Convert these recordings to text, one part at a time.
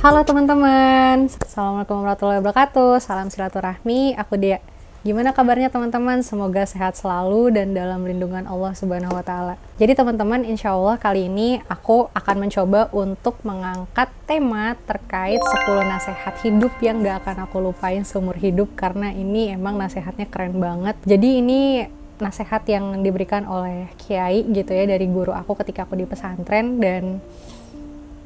Halo teman-teman, Assalamualaikum warahmatullahi wabarakatuh. Salam silaturahmi, aku Dia. Gimana kabarnya teman-teman? Semoga sehat selalu dan dalam lindungan Allah Subhanahu wa Ta'ala. Jadi teman-teman, insya Allah kali ini aku akan mencoba untuk mengangkat tema terkait 10 nasihat hidup yang gak akan aku lupain seumur hidup, karena ini emang nasihatnya keren banget. Jadi ini nasihat yang diberikan oleh Kiai gitu ya, dari guru aku ketika aku di pesantren, dan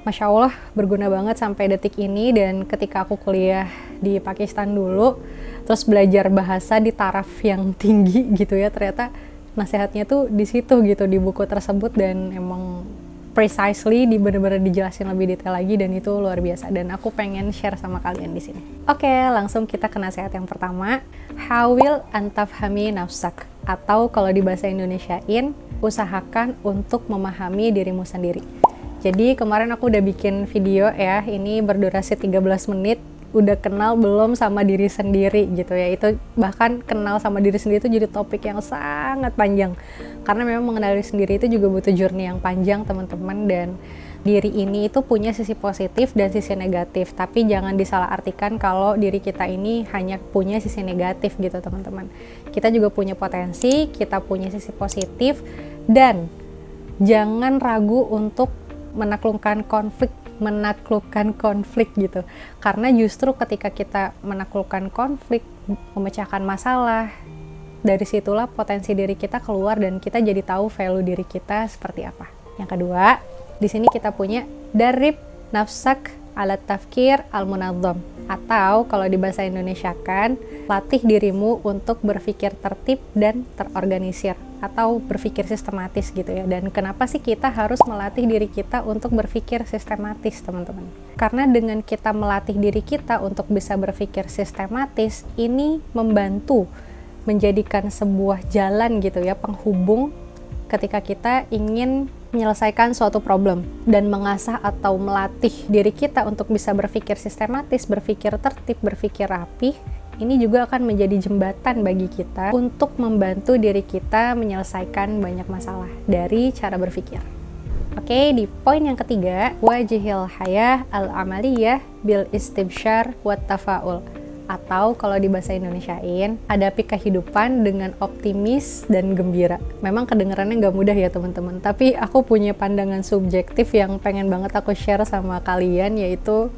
Masya Allah berguna banget sampai detik ini. Dan ketika aku kuliah di Pakistan dulu, terus belajar bahasa di taraf yang tinggi gitu ya, ternyata nasihatnya tuh di situ gitu, di buku tersebut, dan emang precisely bener-bener dijelasin lebih detail lagi, dan itu luar biasa, dan aku pengen share sama kalian di sini. Oke, langsung kita ke nasihat yang pertama. Hawil antafhami nafsak, atau kalau di bahasa Indonesiain, usahakan untuk memahami dirimu sendiri. Jadi kemarin aku udah bikin video ya, ini berdurasi 13 menit, udah kenal belum sama diri sendiri gitu ya. Itu bahkan kenal sama diri sendiri itu jadi topik yang sangat panjang, karena memang mengenal diri sendiri itu juga butuh journey yang panjang teman-teman. Dan diri ini itu punya sisi positif dan sisi negatif, tapi jangan disalahartikan kalau diri kita ini hanya punya sisi negatif gitu teman-teman. Kita juga punya potensi, kita punya sisi positif, dan jangan ragu untuk menaklukkan konflik gitu. Karena justru ketika kita menaklukkan konflik, memecahkan masalah, dari situlah potensi diri kita keluar dan kita jadi tahu value diri kita seperti apa. Yang kedua, di sini kita punya darib nafsak ala tafkir al-munazzam, atau kalau di bahasa Indonesia kan, latih dirimu untuk berpikir tertib dan terorganisir, atau berpikir sistematis gitu ya. Dan kenapa sih kita harus melatih diri kita untuk berpikir sistematis teman-teman? Karena dengan kita melatih diri kita untuk bisa berpikir sistematis, ini membantu menjadikan sebuah jalan gitu ya, penghubung ketika kita ingin menyelesaikan suatu problem, dan mengasah atau melatih diri kita untuk bisa berpikir sistematis, berpikir tertib, berpikir rapih. Ini juga akan menjadi jembatan bagi kita untuk membantu diri kita menyelesaikan banyak masalah dari cara berpikir. Oke, di poin yang ketiga, wajihil hayah al-amaliyah bil istibsyar wat tafaul, atau kalau di bahasa Indonesiain, hadapi kehidupan dengan optimis dan gembira. Memang kedengarannya nggak mudah ya teman-teman, tapi aku punya pandangan subjektif yang pengen banget aku share sama kalian, yaitu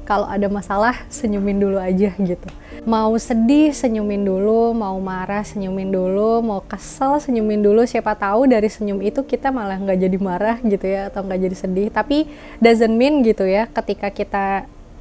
kalau ada masalah, senyumin dulu aja gitu. Mau sedih, senyumin dulu. Mau marah, senyumin dulu. Mau kesel, senyumin dulu. Siapa tahu dari senyum itu kita malah nggak jadi marah gitu ya, atau nggak jadi sedih. Tapi doesn't mean gitu ya, ketika kita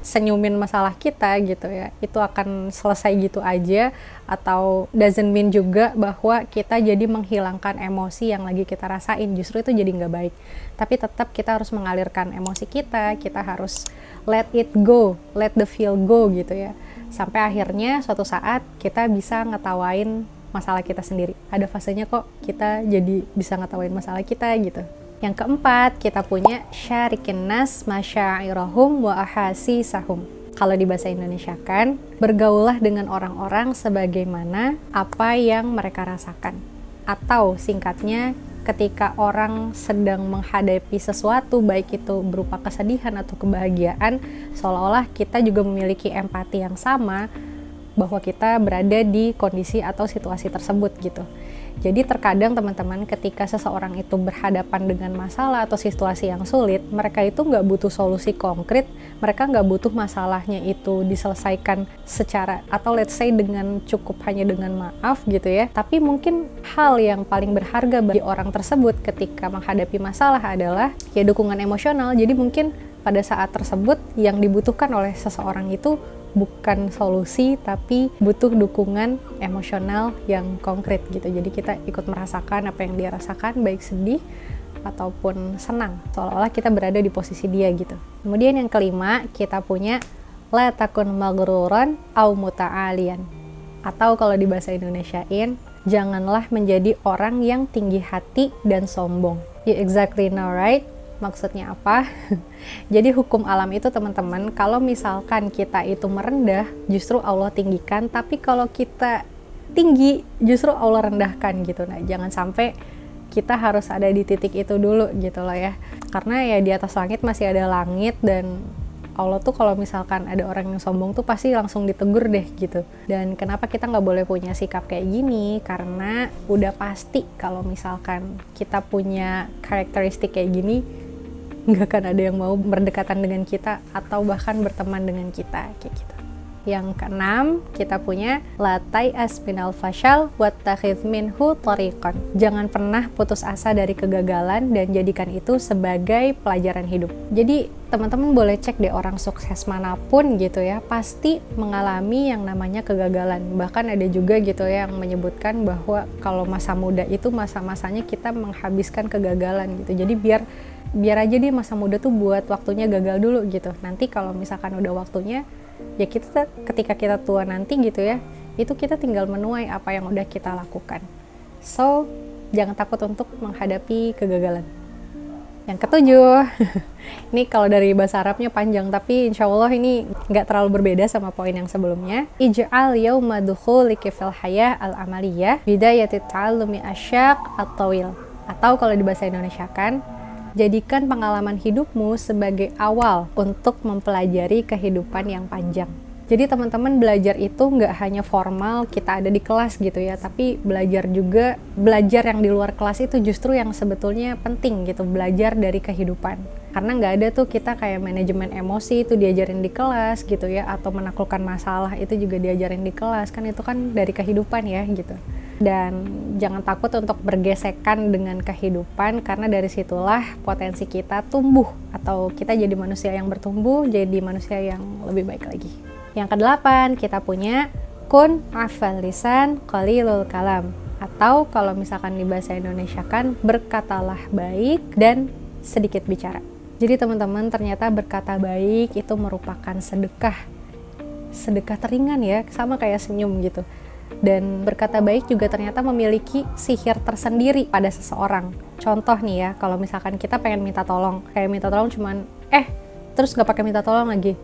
senyumin masalah kita gitu ya, itu akan selesai gitu aja. Atau doesn't mean juga bahwa kita jadi menghilangkan emosi yang lagi kita rasain. Justru itu jadi nggak baik. Tapi tetap kita harus mengalirkan emosi kita. Kita harus let it go, let the feel go gitu ya, sampai akhirnya suatu saat kita bisa ngetawain masalah kita sendiri. Ada fasenya kok kita jadi bisa ngetawain masalah kita gitu. Yang keempat, kita punya syarikin nas masyairahum wa ahasi sahum. Kalau di bahasa Indonesia kan, bergaulah dengan orang-orang sebagaimana apa yang mereka rasakan. Atau singkatnya, ketika orang sedang menghadapi sesuatu, baik itu berupa kesedihan atau kebahagiaan, seolah-olah kita juga memiliki empati yang sama bahwa kita berada di kondisi atau situasi tersebut gitu. Jadi terkadang teman-teman, ketika seseorang itu berhadapan dengan masalah atau situasi yang sulit, mereka itu nggak butuh solusi konkret, mereka nggak butuh masalahnya itu diselesaikan secara, atau let's say dengan cukup hanya dengan maaf gitu ya. Tapi mungkin hal yang paling berharga bagi orang tersebut ketika menghadapi masalah adalah ya dukungan emosional. Jadi mungkin pada saat tersebut yang dibutuhkan oleh seseorang itu bukan solusi, tapi butuh dukungan emosional yang konkret gitu. Jadi kita ikut merasakan apa yang dia rasakan, baik sedih ataupun senang, seolah-olah kita berada di posisi dia gitu. Kemudian yang kelima, kita punya la takun maghruran au muta'alian, atau kalau di bahasa Indonesiain, janganlah menjadi orang yang tinggi hati dan sombong. You exactly know, right? Maksudnya apa? Jadi hukum alam itu teman-teman, kalau misalkan kita itu merendah, justru Allah tinggikan, tapi kalau kita tinggi, justru Allah rendahkan gitu. Nah, jangan sampai kita harus ada di titik itu dulu gitu loh ya. Karena ya di atas langit masih ada langit, dan Allah tuh kalau misalkan ada orang yang sombong tuh pasti langsung ditegur deh gitu. Dan kenapa kita nggak boleh punya sikap kayak gini? Karena udah pasti kalau misalkan kita punya karakteristik kayak gini, nggak akan ada yang mau berdekatan dengan kita atau bahkan berteman dengan kita kayak gitu. Yang keenam, kita punya la tai'as minal fashal wattakhidh minhu tariqan. Jangan pernah putus asa dari kegagalan dan jadikan itu sebagai pelajaran hidup. Jadi teman-teman boleh cek deh orang sukses manapun gitu ya, pasti mengalami yang namanya kegagalan. Bahkan ada juga gitu ya yang menyebutkan bahwa kalau masa muda itu masa-masanya kita menghabiskan kegagalan gitu. Jadi biar aja dia masa muda tuh buat waktunya gagal dulu gitu. Nanti kalau misalkan udah waktunya, ya kita ketika kita tua nanti gitu ya, itu kita tinggal menuai apa yang udah kita lakukan. So, jangan takut untuk menghadapi kegagalan. Yang ketujuh, ini kalau dari bahasa Arabnya panjang, tapi insya Allah ini nggak terlalu berbeda sama poin yang sebelumnya. Ij'al yawma dukhulika fil hayah al-amaliyah bidayati ta'allumi asyaq at-tawil. Atau kalau di bahasa Indonesia kan, jadikan pengalaman hidupmu sebagai awal untuk mempelajari kehidupan yang panjang. Jadi teman-teman belajar itu nggak hanya formal kita ada di kelas gitu ya, tapi belajar yang di luar kelas itu justru yang sebetulnya penting gitu, belajar dari kehidupan. Karena nggak ada tuh kita kayak manajemen emosi itu diajarin di kelas gitu ya, atau menaklukkan masalah itu juga diajarin di kelas, kan itu kan dari kehidupan ya gitu. Dan jangan takut untuk bergesekan dengan kehidupan, karena dari situlah potensi kita tumbuh atau kita jadi manusia yang bertumbuh, jadi manusia yang lebih baik lagi. Yang kedelapan, kita punya kun afal lisan qalilul kalam, atau kalau misalkan di bahasa Indonesia kan berkatalah baik dan sedikit bicara. Jadi teman-teman, ternyata berkata baik itu merupakan sedekah teringan ya, sama kayak senyum gitu. Dan berkata baik juga ternyata memiliki sihir tersendiri pada seseorang. Contoh nih ya, kalau misalkan kita pengen minta tolong, kayak minta tolong cuman terus nggak pakai minta tolong lagi,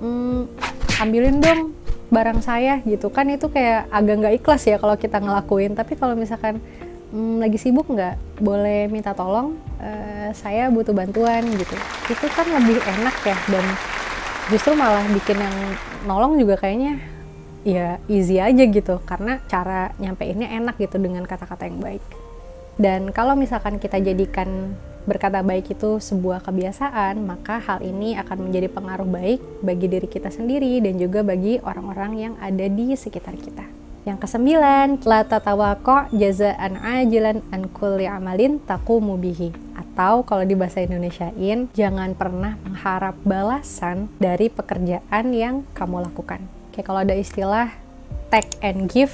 ambilin dong barang saya gitu kan, itu kayak agak nggak ikhlas ya kalau kita ngelakuin. Tapi kalau misalkan lagi sibuk nggak, boleh minta tolong, saya butuh bantuan gitu, itu kan lebih enak ya, dan justru malah bikin yang nolong juga kayaknya ya easy aja gitu, karena cara nyampeinnya enak gitu dengan kata-kata yang baik. Dan kalau misalkan kita jadikan berkata baik itu sebuah kebiasaan, maka hal ini akan menjadi pengaruh baik bagi diri kita sendiri dan juga bagi orang-orang yang ada di sekitar kita. Yang kesembilan, la tatawaqqa jazaan ajilan an kulli amalin taqumu bihi. Atau kalau di bahasa Indonesiain, jangan pernah mengharap balasan dari pekerjaan yang kamu lakukan. Kayak kalau ada istilah take and give,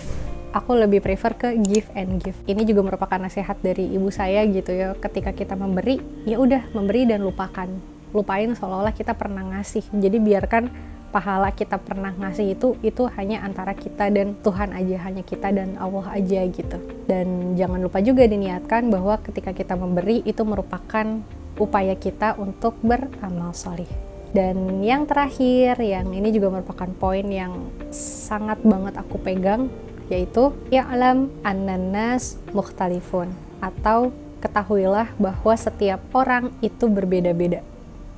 aku lebih prefer ke give and give. Ini juga merupakan nasihat dari ibu saya gitu ya. Ketika kita memberi, ya udah memberi dan lupakan. Lupain seolah-olah kita pernah ngasih. Jadi biarkan pahala kita pernah ngasih itu hanya antara kita dan Tuhan aja, hanya kita dan Allah aja gitu. Dan jangan lupa juga diniatkan bahwa ketika kita memberi itu merupakan upaya kita untuk beramal sholih. Dan yang terakhir, yang ini juga merupakan poin yang sangat banget aku pegang, yaitu ya'lam annan nas mukhtalifun, atau ketahuilah bahwa setiap orang itu berbeda-beda.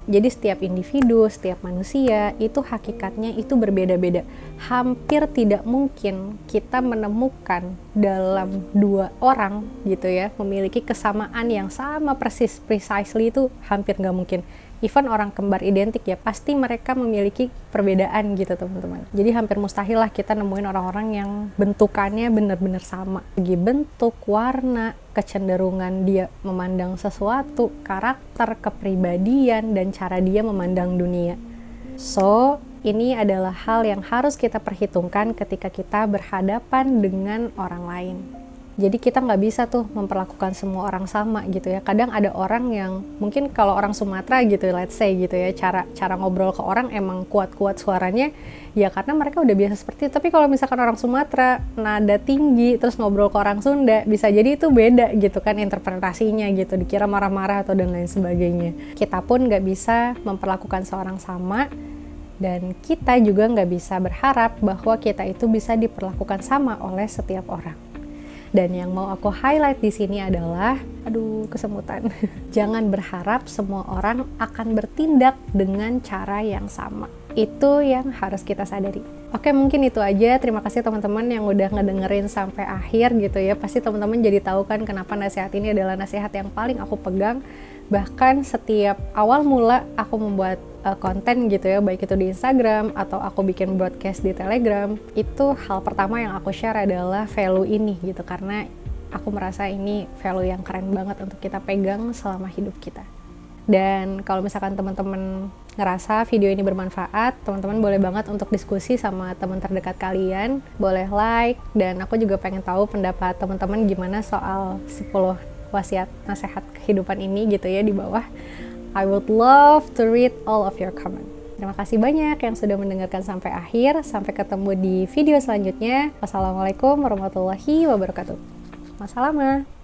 Jadi setiap individu, setiap manusia itu hakikatnya itu berbeda-beda. Hampir tidak mungkin kita menemukan dalam dua orang gitu ya memiliki kesamaan yang sama persis, precisely, itu hampir nggak mungkin. Even orang kembar identik ya pasti mereka memiliki perbedaan gitu teman-teman. Jadi hampir mustahil lah kita nemuin orang-orang yang bentukannya benar-benar sama. Segi bentuk, warna, kecenderungan dia memandang sesuatu, karakter, kepribadian, dan cara dia memandang dunia. So, ini adalah hal yang harus kita perhitungkan ketika kita berhadapan dengan orang lain. Jadi kita nggak bisa tuh memperlakukan semua orang sama gitu ya. Kadang ada orang yang mungkin kalau orang Sumatera gitu, let's say gitu ya, cara ngobrol ke orang emang kuat-kuat suaranya, ya karena mereka udah biasa seperti itu. Tapi kalau misalkan orang Sumatera nada tinggi terus ngobrol ke orang Sunda, bisa jadi itu beda gitu kan interpretasinya gitu, dikira marah-marah atau dan lain sebagainya. Kita pun nggak bisa memperlakukan seorang sama, dan kita juga nggak bisa berharap bahwa kita itu bisa diperlakukan sama oleh setiap orang. Dan yang mau aku highlight di sini adalah, kesemutan. Jangan berharap semua orang akan bertindak dengan cara yang sama. Itu yang harus kita sadari. Oke, mungkin itu aja. Terima kasih teman-teman yang udah ngedengerin sampai akhir gitu ya. Pasti teman-teman jadi tahu kan kenapa nasihat ini adalah nasihat yang paling aku pegang. Bahkan setiap awal mula aku membuat konten gitu ya, baik itu di Instagram atau aku bikin broadcast di Telegram, itu hal pertama yang aku share adalah value ini gitu, karena aku merasa ini value yang keren banget untuk kita pegang selama hidup kita. Dan kalau misalkan teman-teman ngerasa video ini bermanfaat, teman-teman boleh banget untuk diskusi sama teman terdekat kalian, boleh like, dan aku juga pengen tahu pendapat teman-teman gimana soal 10 wasiat nasihat kehidupan ini gitu ya di bawah. I would love to read all of your comment. Terima kasih banyak yang sudah mendengarkan sampai akhir. Sampai ketemu di video selanjutnya. Wassalamualaikum warahmatullahi wabarakatuh. Wassalam.